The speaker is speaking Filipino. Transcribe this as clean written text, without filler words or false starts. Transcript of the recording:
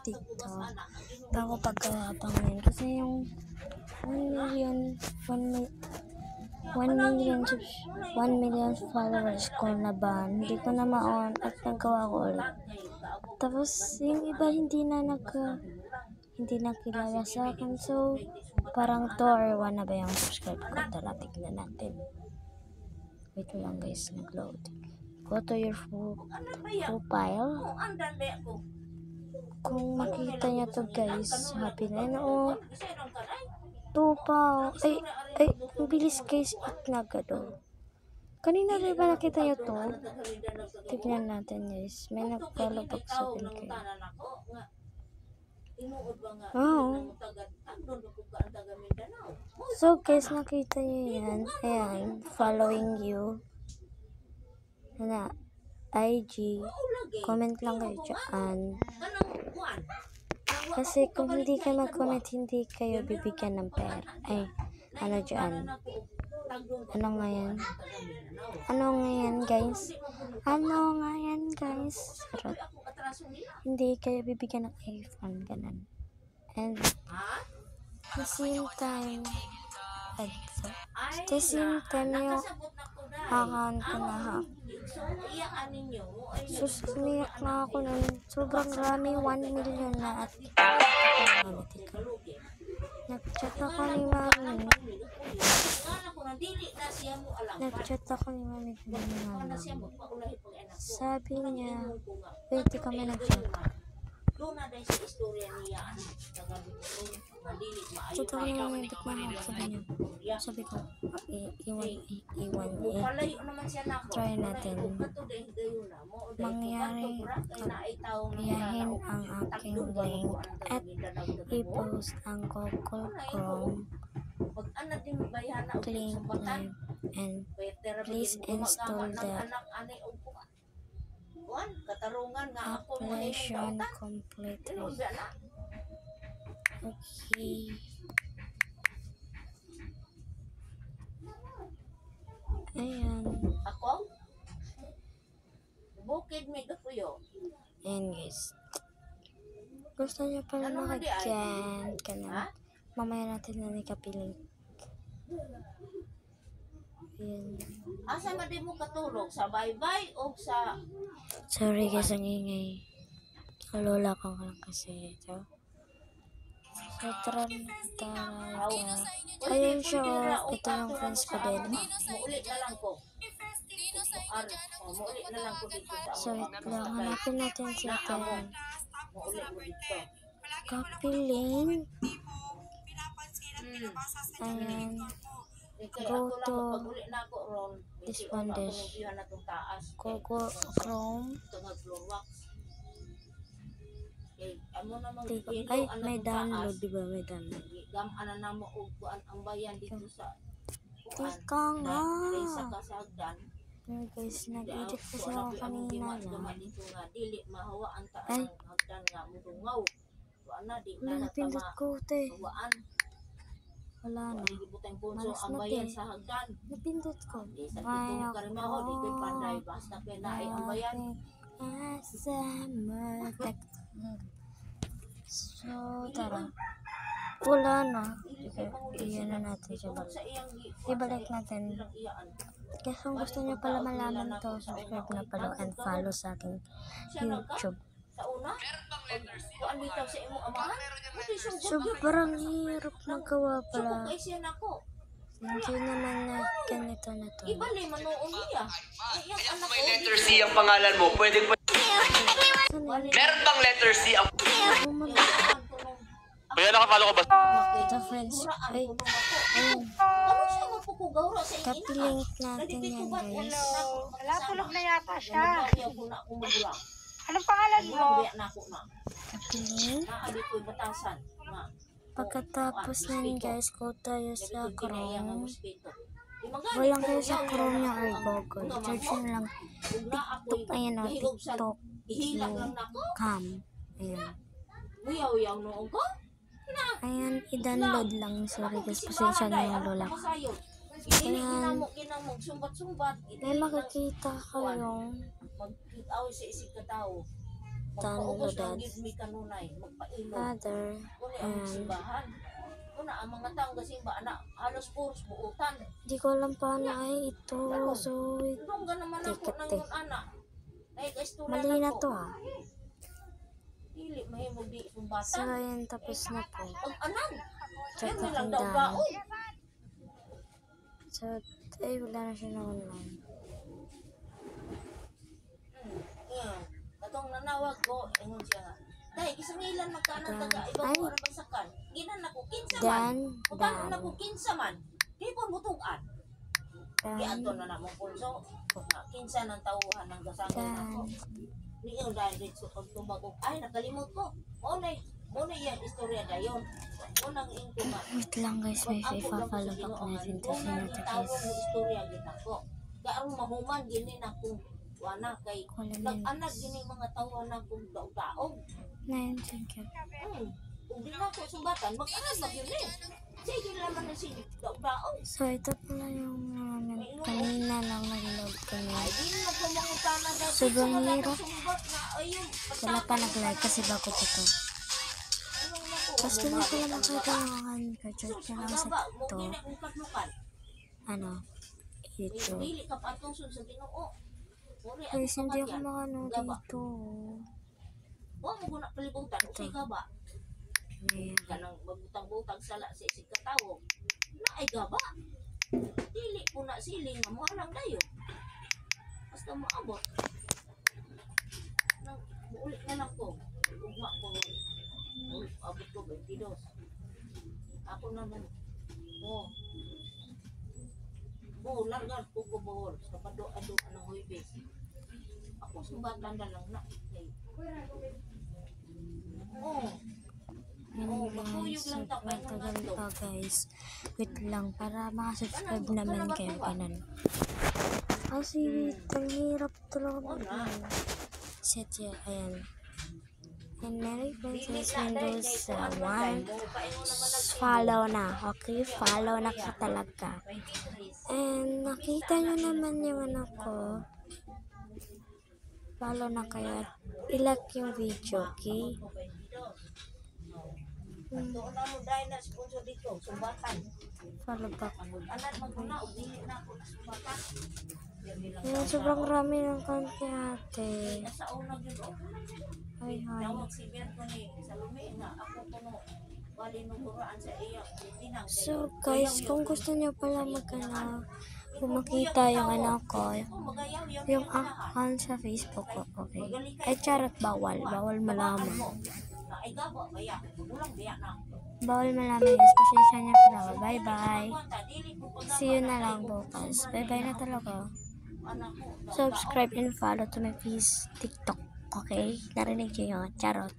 TikTok bago pagkahapang yun. Kasi yung 1 million followers ko na ba, hindi ko na ma-on at nagawa ko ulit. Tapos yung iba hindi na kilala sa akin. So parang 2 or 1 na ba yung subscribe ko? Tara, tignan natin. Wait lang guys, nag-load. Go to your profile. Kung makita niya to guys, happy na yun. Oh, 2 pa. Ay, ang bilis guys, ignagado. Kanina rin ba nakita niyo to? Tignan natin guys. May nag-follow back sa akin kayo. Oh. So guys, nakita niyo yan. Ayan, following you. Na IG. Comment lang kayo dyan. Kasi kung hindi kayo mag-comment, hindi kayo bibigyan ng pera. Ay, ano dyan? Ano nga yan guys? Sarot. Hindi kayo bibigyan ng iPhone, ganun. And the same time yung account ko na hack. Sus, umiyak na ako nun. Sobrang rami, 1 million na at nag-chat ako ni Mami. Sabi niya, pwede kami nag-chat. Chat ako ni Mami, ba't naman sabi niya? Sabi ko, iwan. Try natin. Kayahin ang aking link at i-post ang Google Chrome. Click live and please install the application completely. Okay. Ayan. Ayan guys. Gusto niyo pala makagyan ka na. Mamaya natin na nikapiling. Ayan. Asa man din mo katulog? Sa baybay o sa... Sorry guys, ang ingay. Lola ko lang kasi ito. So, tara. Ayun siya, ito yung friends ko din. Muulit na lang ko. Muulit na lang ko dito. So, wait lang. Hanapin natin si Ate. Muulit mo dito. Kapiling. Ayan. Go to this one dish. Google Chrome. Ay, may download, diba? May download. Tika nga. Guys, nag-edit kasi ako kanina lang. Ay. Wala, napindot ko, te. Wala na. Malas na, te. Napindot ko. Ay, ako. So, tara. Wala na. Iyan na natin siya balik. Ibalik natin. Kasi kung gusto nyo pala malaman to, subscribe na pala and follow sa aking YouTube. Sobrang hirap magawa pala. Hindi naman na ganito na to. Kaya kung may letter C ang pangalan mo, pwede meron bang letter C ang... Kaya nakapalo ko ba? Ito friends. Ay, ayun. Kapilink natin yan guys. Wala, tulog na yata siya. Anong pangalan mo? Kapilink. Pagkatapos nan guys, go tayo sa Chrome. Walang kayo sa Chrome niya or Google. Search nyo lang TikTok. Ayan o, TikTok. Cam. Ayan. Ayan, i-download lang. Sorry guys, pasensya na yung lola ko. Ayan. May makikita kayong Magpaubos downloaded. ng gid mi kanunay, magpailog. Other, Una ang and simbahan. Una ang mga taong gasimba ana halos puros buutan. di ko alam paano ay ito. So, Dong ga naman ako Tiket, nang eh. yun ana. Ay istorya mali na ko. to ah. Dili mahimog di So, sumbatan. ayan, tapos na po. Pag anan. Check Yan lang natin daw down. baon. So, ay, wala na siya na online. Yan. Katong nanawag ko, ingon siya nga. Dahil kisangilan magkanang Dan. taga ibang Ay. ko ang basakan. Ginan na ko kinsa man. Dan, Kung na Dan, ko kinsa man. Di po mutugan. Di Dan, ato na namong pulso. Na kinsa ng tauhan ng gasangin ako. Dan. Niyo dahil dito pag tumagog. Ay nakalimot ko. Mo na yan istorya dayon. Mo nang ingko nga. Wait lang guys, may ipa-follow back natin to sa Tawag notification. mo istorya gina ko. Gaarong mahuman gini na kung wana kay nag-anad gini mga tawo na kung daog-daog. 9, thank you. Kung di na ako sumbatan, mag-anad na yun eh. Sige naman na si daog-daog. So, ito pala yung kanina lang nag-load kami. Ay, di na kumangutan na dati. Sobrang Wala na hirap. sumbat na ayun. Wala pa nag-like kasi bago pa to. Gusto niyo pala makita yung aking ka-church na lang sa to. Ano? Ito. Dili ka patuson sa Ginoo. Uri ang Guys, hindi ako kamadyan. makano dito. Wa mo guna palibutan Ito. usay ka ba? Ayan. Kanang magbutang-butang sala sa isig katawo. Na ay gaba. Dili po na siling nga mo lang dayo. Basta maabot. Nang ulit na lang ko. Ugma ko. Abot ko 22. Ako naman. Oh. Oh, largar ko ko bohol. Sa pado-ado ng huibis. Ako sumbatan na lang na. Oh. Ayan guys, sobrang tagal pa guys. Wait lang, para makasubscribe naman kayo. Ganun. Kasi wait, ang hirap talaga mag set yun. Ayan. And Merry Princess Windows 1. Follow na. Okay, follow na ka talaga. And nakita nyo naman yung ano ko. Follow na kayo. I-like yung video, okay? Doon na mo dahil na sponsor dito. Sumbatan. Follow back. Anak maguna. Dili na ako na sumbatan. Ayan, sobrang rami ng konti ate. Nasa una yun. Ay, hi. Tawag si Berto ni Salome na ako puno. Bali nung kuraan sa iya. Tinang. So guys, kung gusto niyo pala kung makita yung ano ko, yung account sa Facebook ko, okay? Ay, charot, bawal malaman. Ay gabo. Kaya. Ulang biya na. Bawal malaman guys, pasensya niya pala. Bye-bye. See you na lang bukas. Bye-bye na talaga. Subscribe and follow to my please TikTok, okay? Narinig niyo yun, charot.